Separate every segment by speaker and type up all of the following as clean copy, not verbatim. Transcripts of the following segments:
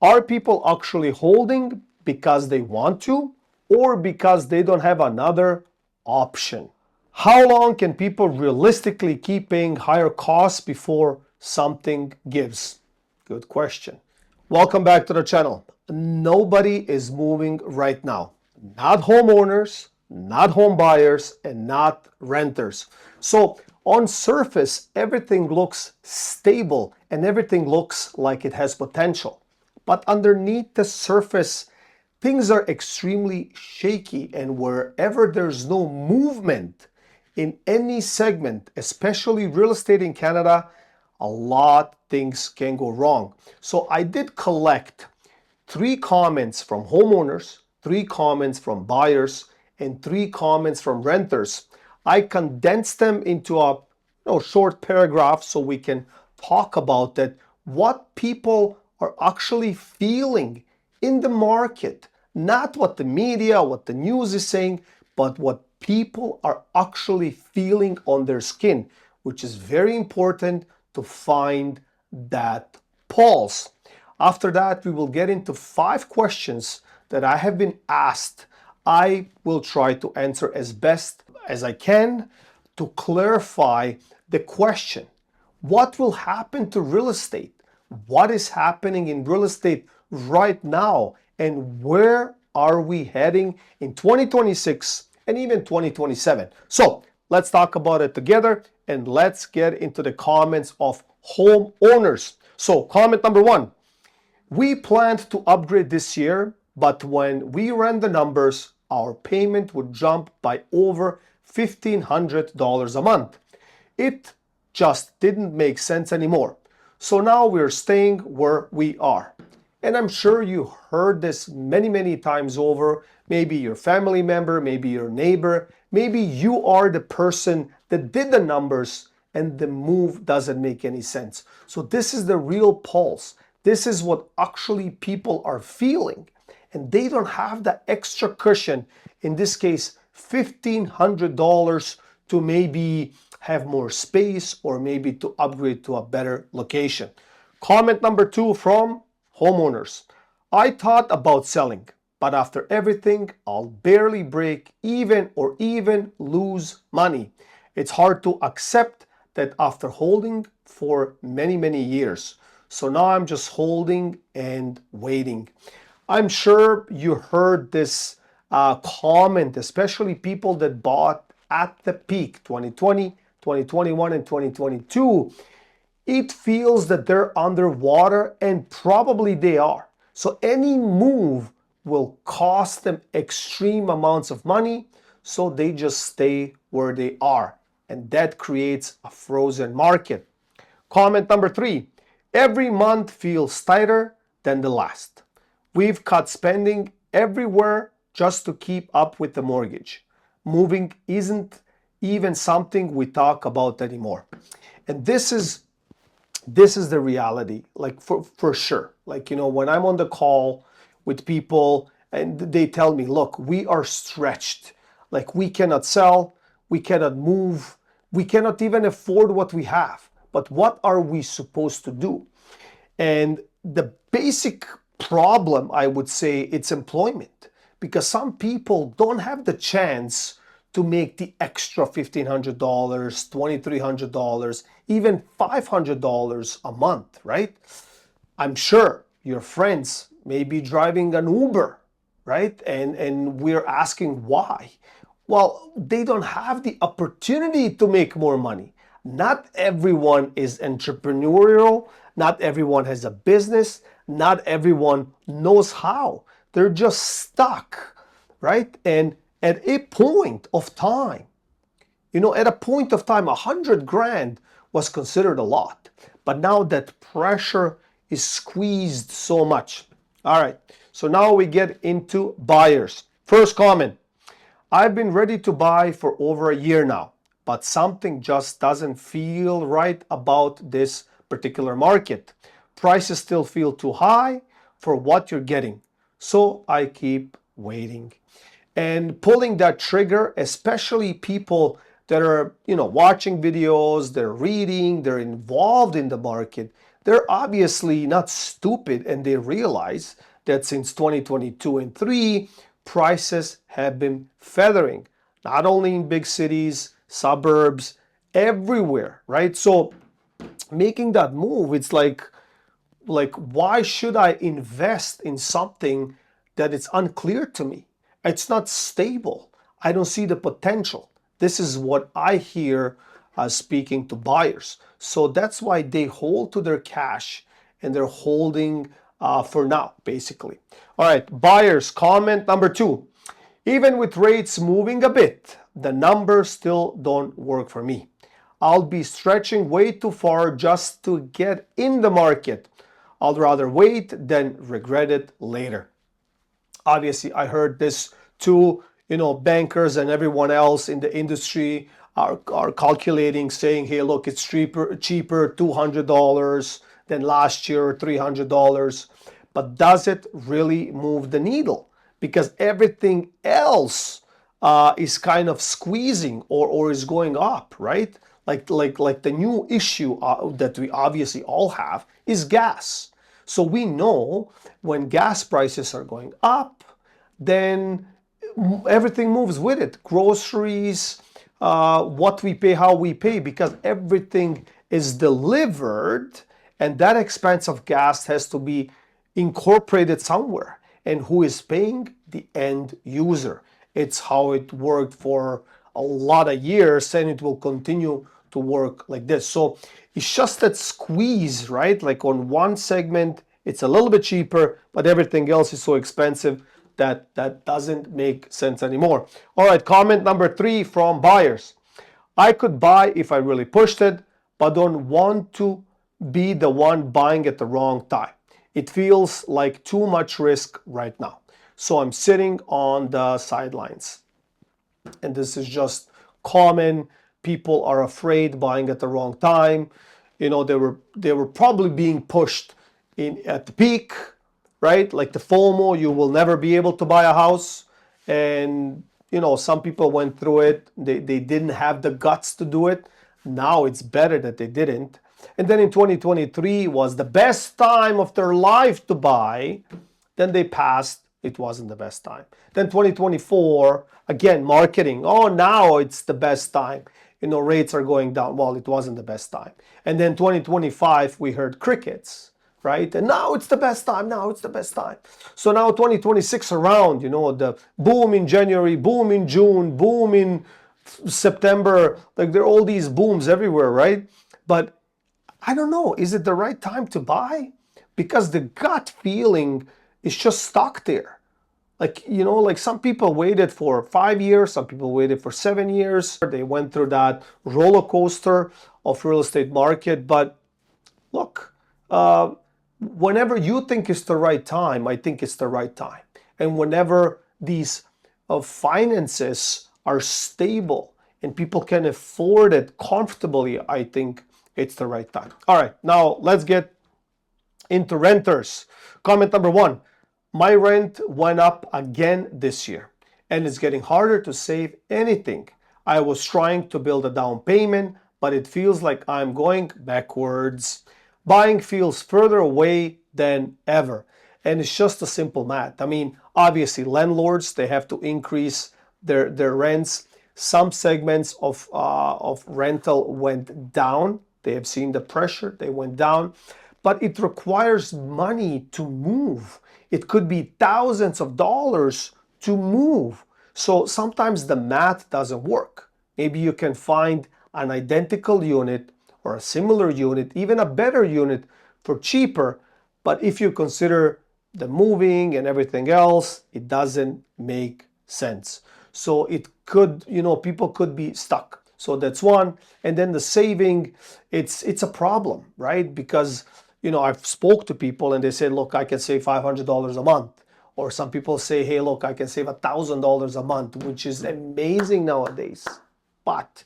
Speaker 1: Are people actually holding because they want to or because they don't have another option? How long can people realistically keep paying higher costs before something gives? Good question. Welcome back to the channel. Nobody is moving right now. Not homeowners, not home buyers, and not renters. So on surface, everything looks stable and everything looks like it has potential. But underneath the surface, things are extremely shaky, and wherever there's no movement in any segment, especially real estate in Canada, a lot things can go wrong. So I did collect 3 comments from homeowners, 3 comments from buyers, and 3 comments from renters. I condensed them into a short paragraph so we can talk about that, what people are actually feeling in the market. Not what the media, what the news is saying, but what people are actually feeling on their skin, which is very important to find that pulse. After that, we will get into 5 questions that I have been asked. I will try to answer as best as I can to clarify the question. What will happen to real estate? What is happening in real estate right now? And where are we heading in 2026 and even 2027? So let's talk about it together and let's get into the comments of homeowners. So comment number 1, we planned to upgrade this year, but when we ran the numbers, our payment would jump by over $1,500 a month. It just didn't make sense anymore. So now we're staying where we are. And I'm sure you heard this many times over. Maybe your family member, maybe your neighbor, maybe you are the person that did the numbers and the move doesn't make any sense. So this is the real pulse. This is what actually people are feeling. And they don't have the extra cushion, in this case, $1,500 to maybe have more space or maybe to upgrade to a better location. Comment number 2 from homeowners. I thought about selling, but after everything, I'll barely break even or even lose money. It's hard to accept that after holding for many years. So now I'm just holding and waiting. I'm sure you heard this comment, especially people that bought at the peak, 2020, 2021, and 2022. It feels that they're underwater, and probably they are. So any move will cost them extreme amounts of money, so they just stay where they are. And that creates a frozen market. Comment number 3, every month feels tighter than the last. We've cut spending everywhere just to keep up with the mortgage. Moving isn't even something we talk about anymore. And this is the reality, like for sure. Like, when I'm on the call with people and they tell me, look, we are stretched. Like, we cannot sell, we cannot move, we cannot even afford what we have. But what are we supposed to do? And the basic problem, I would say, it's employment. Because some people don't have the chance to make the extra $1,500, $2,300, even $500 a month, right? I'm sure your friends may be driving an Uber, right? And we're asking why. Well, they don't have the opportunity to make more money. Not everyone is entrepreneurial. Not everyone has a business. Not everyone knows how. They're just stuck, right? And at a point of time, $100,000 was considered a lot. But now that pressure is squeezed so much. All right, so now we get into buyers. First comment, I've been ready to buy for over a year now, but something just doesn't feel right about this particular market. Prices still feel too high for what you're getting. So I keep waiting. And pulling that trigger, especially people that are, watching videos, they're reading, they're involved in the market, they're obviously not stupid, and they realize that since 2022 and 3, prices have been feathering, not only in big cities, suburbs, everywhere, right? So making that move, it's like why should I invest in something that it's unclear to me? It's not stable. I don't see the potential. This is what I hear speaking to buyers. So that's why they hold to their cash, and they're holding for now, basically. All right, buyers, comment number 2. Even with rates moving a bit, the numbers still don't work for me. I'll be stretching way too far just to get in the market. I'll rather wait than regret it later. Obviously, I heard this too. Bankers and everyone else in the industry are calculating, saying, hey, look, it's cheaper $200 than last year, $300. But does it really move the needle? Because everything else is kind of squeezing or is going up, right? Like the new issue that we obviously all have is gas. So we know when gas prices are going up, then everything moves with it. Groceries, what we pay, how we pay, because everything is delivered, and that expense of gas has to be incorporated somewhere. And who is paying? The end user. It's how it worked for a lot of years, and it will continue to work like this. So it's just that squeeze, right? Like on one segment, it's a little bit cheaper, but everything else is so expensive that doesn't make sense anymore. All right, comment number 3 from buyers. I could buy if I really pushed it, but don't want to be the one buying at the wrong time. It feels like too much risk right now. So I'm sitting on the sidelines. And this is just common. People are afraid buying at the wrong time. They were probably being pushed in at the peak, right? Like the FOMO, you will never be able to buy a house. And some people went through it. They didn't have the guts to do it. Now it's better that they didn't. And then in 2023 was the best time of their life to buy. Then they passed. It wasn't the best time. Then 2024, again, marketing. Oh, now it's the best time. Rates are going down. Well, it wasn't the best time. And then 2025, we heard crickets, right? And now it's the best time. Now it's the best time. So now 2026 around, the boom in January, boom in June, boom in September. Like there are all these booms everywhere, right? But I don't know. Is it the right time to buy? Because the gut feeling is just stuck there. Like some people waited for 5 years, some people waited for 7 years. They went through that roller coaster of real estate market. But look, whenever you think it's the right time, I think it's the right time. And whenever these finances are stable and people can afford it comfortably, I think it's the right time. All right, now let's get into renters. Comment number 1. My rent went up again this year, and it's getting harder to save anything. I was trying to build a down payment, but it feels like I'm going backwards. Buying feels further away than ever. And it's just a simple math. I mean, obviously, landlords, they have to increase their rents. Some segments of rental went down. They have seen the pressure, they went down. But it requires money to move. It could be thousands of dollars to move. So sometimes the math doesn't work. Maybe you can find an identical unit or a similar unit, even a better unit for cheaper. But if you consider the moving and everything else, it doesn't make sense. So it could, people could be stuck. So that's one. And then the saving, it's a problem, right? Because I've spoke to people and they say, look, I can save $500 a month. Or some people say, hey, look, I can save $1,000 a month, which is amazing nowadays. But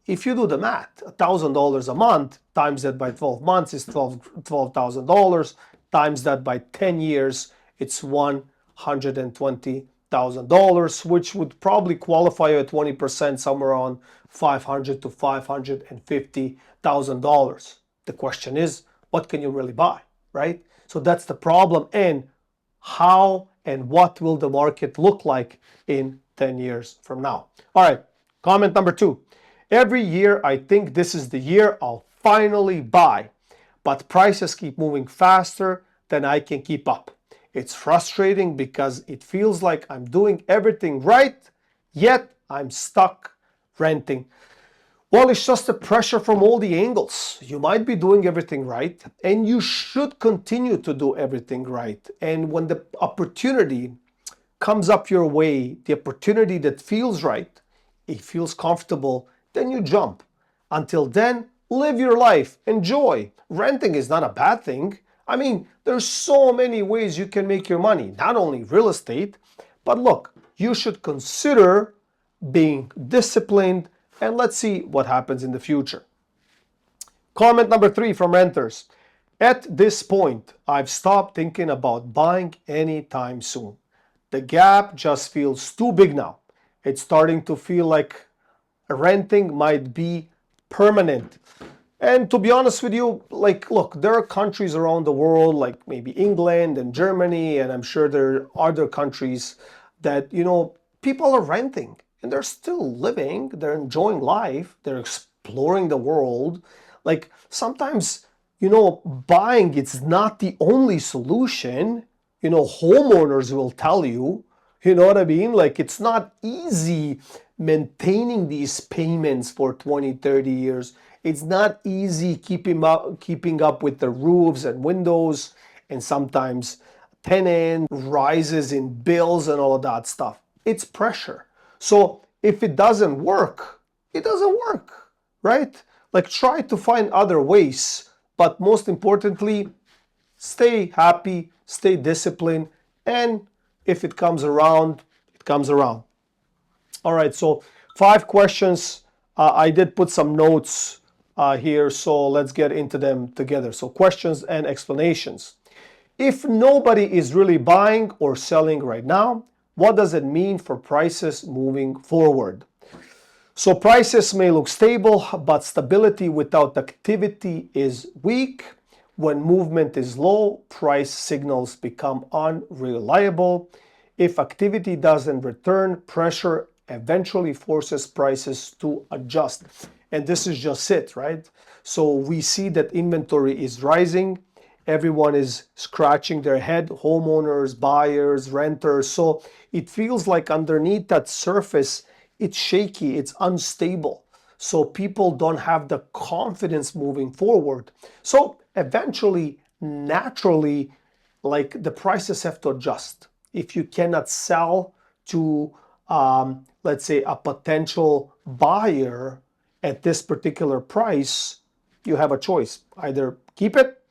Speaker 1: if you do the math, $1,000 a month times that by 12 months is $12,000. Times that by 10 years, it's $120,000, which would probably qualify you at 20%, somewhere around $500,000 to $550,000. The question is, what can you really buy, right? So that's the problem. And how and what will the market look like in 10 years from now? All right, comment number 2. Every year I think this is the year I'll finally buy, but prices keep moving faster than I can keep up. It's frustrating because it feels like I'm doing everything right, yet I'm stuck renting. Well, it's just the pressure from all the angles. You might be doing everything right, and you should continue to do everything right. And when the opportunity comes up your way, the opportunity that feels right, it feels comfortable, then you jump. Until then, live your life, enjoy. Renting is not a bad thing. I mean, there's so many ways you can make your money, not only real estate, but look, you should consider being disciplined, and let's see what happens in the future. Comment number 3 from renters. At this point, I've stopped thinking about buying anytime soon. The gap just feels too big now. It's starting to feel like renting might be permanent. And to be honest with you, like, look, there are countries around the world, like maybe England and Germany, and I'm sure there are other countries that, people are renting and they're still living, they're enjoying life, they're exploring the world. Like sometimes, buying, it's not the only solution. Homeowners will tell you, you know what I mean? Like it's not easy maintaining these payments for 20, 30 years. It's not easy keeping up with the roofs and windows, and sometimes tenant rises in bills and all of that stuff. It's pressure. So if it doesn't work, it doesn't work, right? Like try to find other ways, but most importantly, stay happy, stay disciplined, and if it comes around, it comes around. All right, so 5 questions. I did put some notes here, so let's get into them together. So questions and explanations. If nobody is really buying or selling right now, what does it mean for prices moving forward? So prices may look stable, but stability without activity is weak. When movement is low, price signals become unreliable. If activity doesn't return, pressure eventually forces prices to adjust. And this is just it, right? So we see that inventory is rising. Everyone is scratching their head, homeowners, buyers, renters. So it feels like underneath that surface, it's shaky, it's unstable. So people don't have the confidence moving forward. So eventually, naturally, like the prices have to adjust. If you cannot sell to, let's say, a potential buyer at this particular price, you have a choice. Either keep it,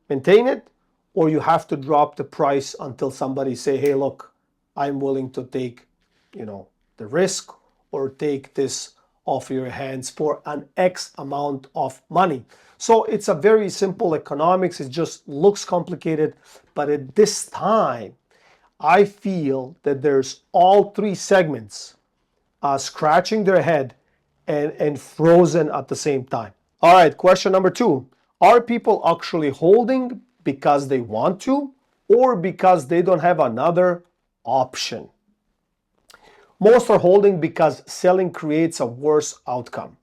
Speaker 1: maintain it, or you have to drop the price until somebody say, hey, look, I'm willing to take, the risk or take this off your hands for an X amount of money. So it's a very simple economics. It just looks complicated, but at this time, I feel that there's all 3 segments scratching their head and frozen at the same time. All right, question number 2. Are people actually holding because they want to or because they don't have another option? Most are holding because selling creates a worse outcome.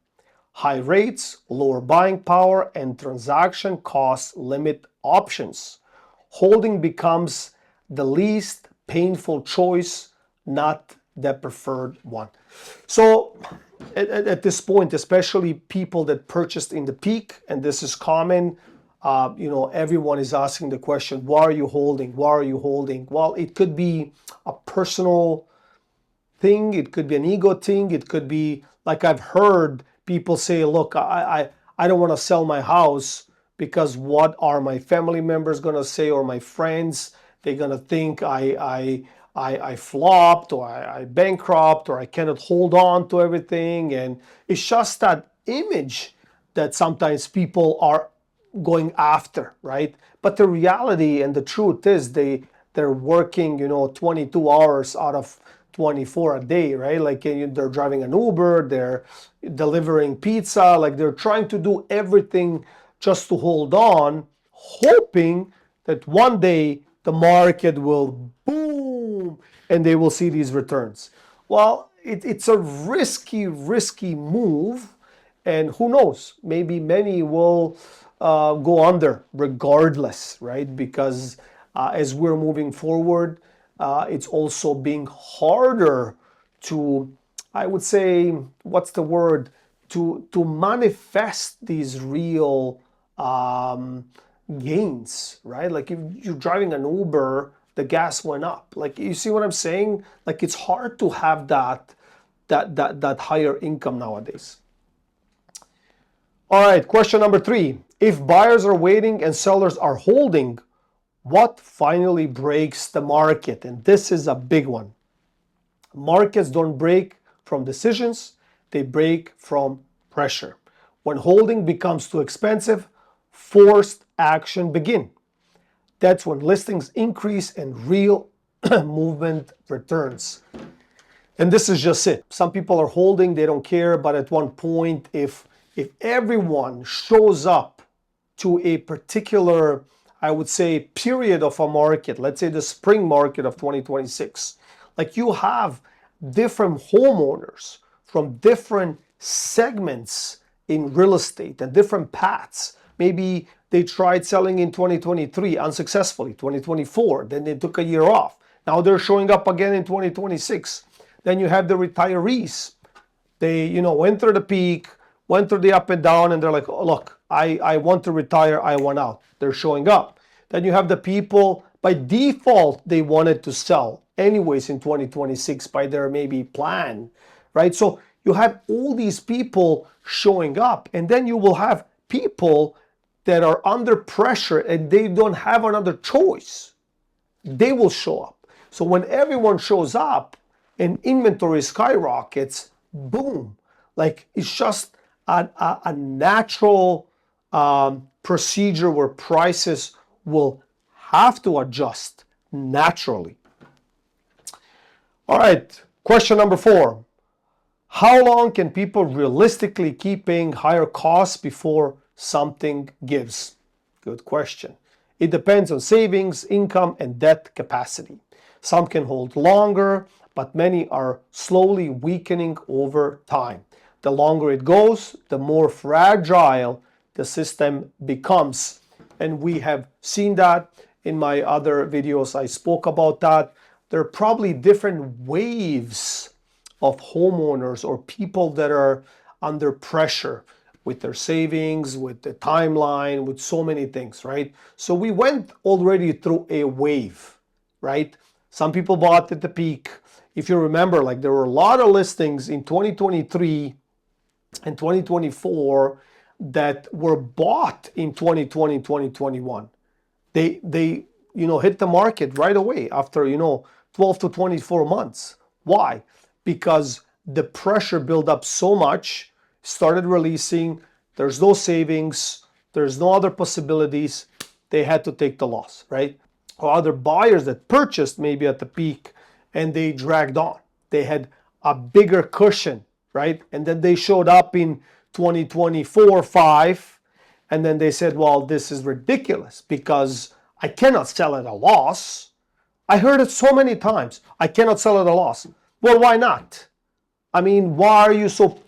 Speaker 1: High rates, lower buying power, and transaction costs limit options. Holding becomes the least painful choice, not the preferred one. So at this point, especially people that purchased in the peak, and this is common, everyone is asking the question, why are you holding? Why are you holding? Well, it could be a personal thing, it could be an ego thing, it could be like I've heard people say, look, I don't want to sell my house because what are my family members going to say, or my friends? They're going to think I flopped, or I bankrupt, or I cannot hold on to everything. And it's just that image that sometimes people are going after, right? But the reality and the truth is they're working, 22 hours out of 24 a day, right? Like they're driving an Uber, they're delivering pizza, like they're trying to do everything just to hold on, hoping that one day the market will boom and they will see these returns. Well, it's a risky move, and who knows, maybe many will go under regardless, right? Because as we're moving forward, it's also being harder to, I would say, what's the word, to manifest these real gains, right? Like if you're driving an Uber, the gas went up. Like, you see what I'm saying? Like, it's hard to have that higher income nowadays. All right, question number 3. If buyers are waiting and sellers are holding, what finally breaks the market? And this is a big one. Markets don't break from decisions, they break from pressure. When holding becomes too expensive, forced action begin. That's when listings increase and real movement returns. And this is just it. Some people are holding, they don't care, but at one point, if everyone shows up to a particular, I would say, period of a market, let's say the spring market of 2026, like you have different homeowners from different segments in real estate and different paths. Maybe they tried selling in 2023 unsuccessfully, 2024, then they took a year off. Now they're showing up again in 2026. Then you have the retirees. They, went through the peak, went through the up and down, and they're like, oh, look, I want to retire, I want out. They're showing up. Then you have the people, by default, they wanted to sell anyways in 2026 by their maybe plan, right? So you have all these people showing up, and then you will have people that are under pressure and they don't have another choice. They will show up. So when everyone shows up and inventory skyrockets, boom, like it's just a natural procedure where prices will have to adjust naturally. All right, question number 4. How long can people realistically keep paying higher costs before something gives? Good question. It depends on savings, income, and debt capacity. Some can hold longer, but many are slowly weakening over time. The longer it goes, the more fragile the system becomes. And we have seen that in my other videos. I spoke about that. There are probably different waves of homeowners or people that are under pressure with their savings, with the timeline, with so many things, right? So we went already through a wave, right? Some people bought at the peak. If you remember, like there were a lot of listings in 2023 and 2024 that were bought in 2020, 2021. They hit the market right away after 12 to 24 months. Why? Because the pressure built up so much, started releasing, there's no savings, there's no other possibilities, they had to take the loss, right? Or other buyers that purchased maybe at the peak and they dragged on. They had a bigger cushion, right? And then they showed up in 2024, 5, and then they said, well, this is ridiculous because I cannot sell at a loss. I heard it so many times. I cannot sell at a loss. Well, why not? I mean, why are you so,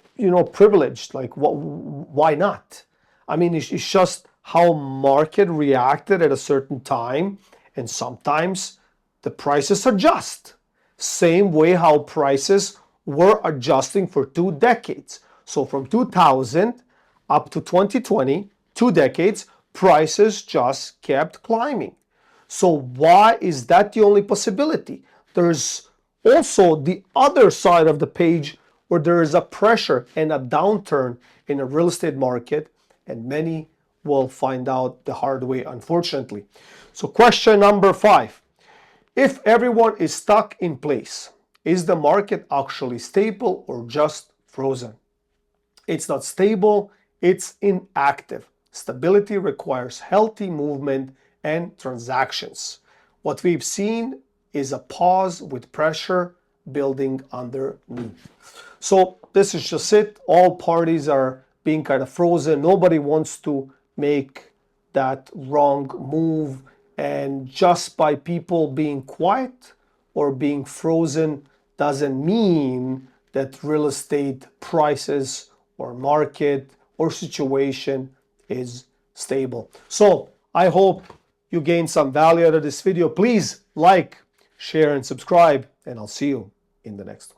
Speaker 1: privileged? Like, why not? I mean, it's just how market reacted at a certain time, and sometimes the prices adjust. Same way how prices were adjusting for 2 decades. So from 2000 up to 2020, 2 decades, prices just kept climbing. So why is that the only possibility? There's also the other side of the page where there is a pressure and a downturn in the real estate market, and many will find out the hard way, unfortunately. So question number 5. If everyone is stuck in place, is the market actually stable or just frozen? It's not stable, it's inactive. Stability requires healthy movement and transactions. What we've seen is a pause with pressure building underneath. So this is just it. All parties are being kind of frozen. Nobody wants to make that wrong move. And just by people being quiet or being frozen doesn't mean that real estate prices or market or situation is stable. So I hope you gained some value out of this video. Please like, share, and subscribe, and I'll see you in the next one.